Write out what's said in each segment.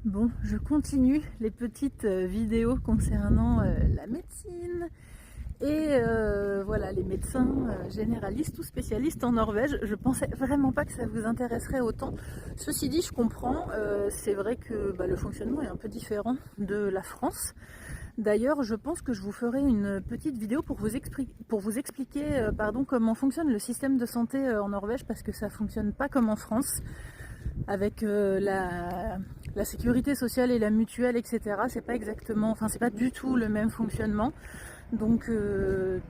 Bon, je continue les petites vidéos concernant la médecine et voilà, les médecins généralistes ou spécialistes en Norvège. Je pensais vraiment pas que ça vous intéresserait autant. Ceci dit, je comprends, c'est vrai que le fonctionnement est un peu différent de la France. D'ailleurs, je pense que je vous ferai une petite vidéo pour vous expliquer comment fonctionne le système de santé en Norvège, parce que ça fonctionne pas comme en France avec la sécurité sociale et la mutuelle, etc. C'est pas exactement, enfin c'est pas du tout le même fonctionnement. Donc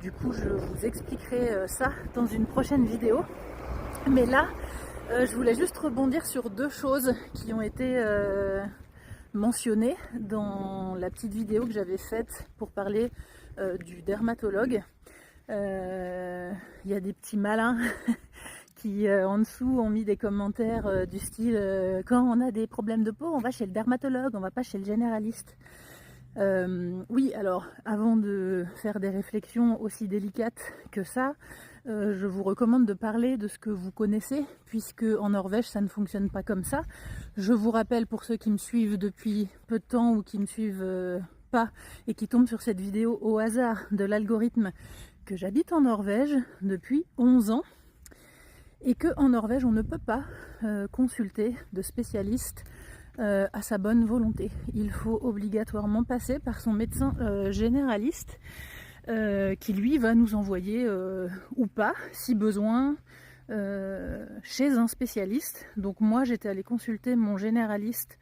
du coup je vous expliquerai ça dans une prochaine vidéo. Mais là, je voulais juste rebondir sur deux choses qui ont été mentionnées dans la petite vidéo que j'avais faite pour parler du dermatologue. Il y a des petits malins qui en dessous ont mis des commentaires du style quand on a des problèmes de peau, on va chez le dermatologue, on va pas chez le généraliste. Oui, alors avant de faire des réflexions aussi délicates que ça, je vous recommande de parler de ce que vous connaissez, puisque en Norvège ça ne fonctionne pas comme ça. Je vous rappelle, pour ceux qui me suivent depuis peu de temps ou qui me suivent pas et qui tombent sur cette vidéo au hasard de l'algorithme, que j'habite en Norvège depuis 11 ans. Et qu'en Norvège, on ne peut pas consulter de spécialiste à sa bonne volonté. Il faut obligatoirement passer par son médecin généraliste qui lui va nous envoyer ou pas, si besoin, chez un spécialiste. Donc moi, j'étais allée consulter mon généraliste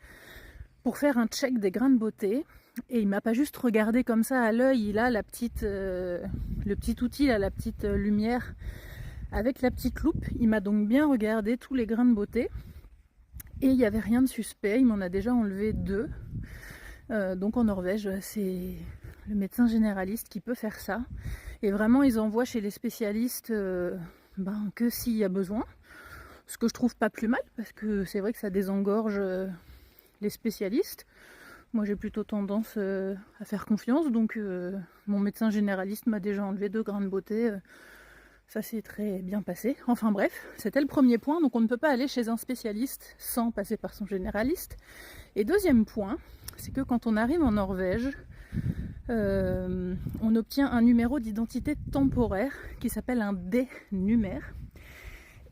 pour faire un check des grains de beauté. Et il m'a pas juste regardé comme ça à l'œil, il a le petit outil, là, la petite lumière avec la petite loupe. Il m'a donc bien regardé tous les grains de beauté et il n'y avait rien de suspect. Il m'en a déjà enlevé 2. Donc en Norvège, c'est le médecin généraliste qui peut faire ça. Et vraiment, ils envoient chez les spécialistes que s'il y a besoin. Ce que je trouve pas plus mal, parce que c'est vrai que ça désengorge les spécialistes. Moi, j'ai plutôt tendance à faire confiance. Donc mon médecin généraliste m'a déjà enlevé 2 grains de beauté. Ça s'est très bien passé. Enfin bref, c'était le premier point. Donc on ne peut pas aller chez un spécialiste sans passer par son généraliste. Et deuxième point, c'est que quand on arrive en Norvège, on obtient un numéro d'identité temporaire qui s'appelle un D-numère.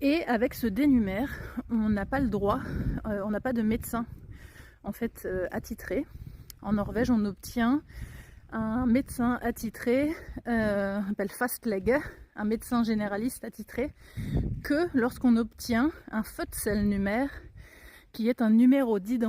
Et avec ce D-numère, on n'a pas le droit, on n'a pas de médecin en fait attitré. En Norvège, on obtient un médecin attitré, on appelle fastlege, un médecin généraliste attitré, que lorsqu'on obtient un fødselsnummer, qui est un numéro d'identité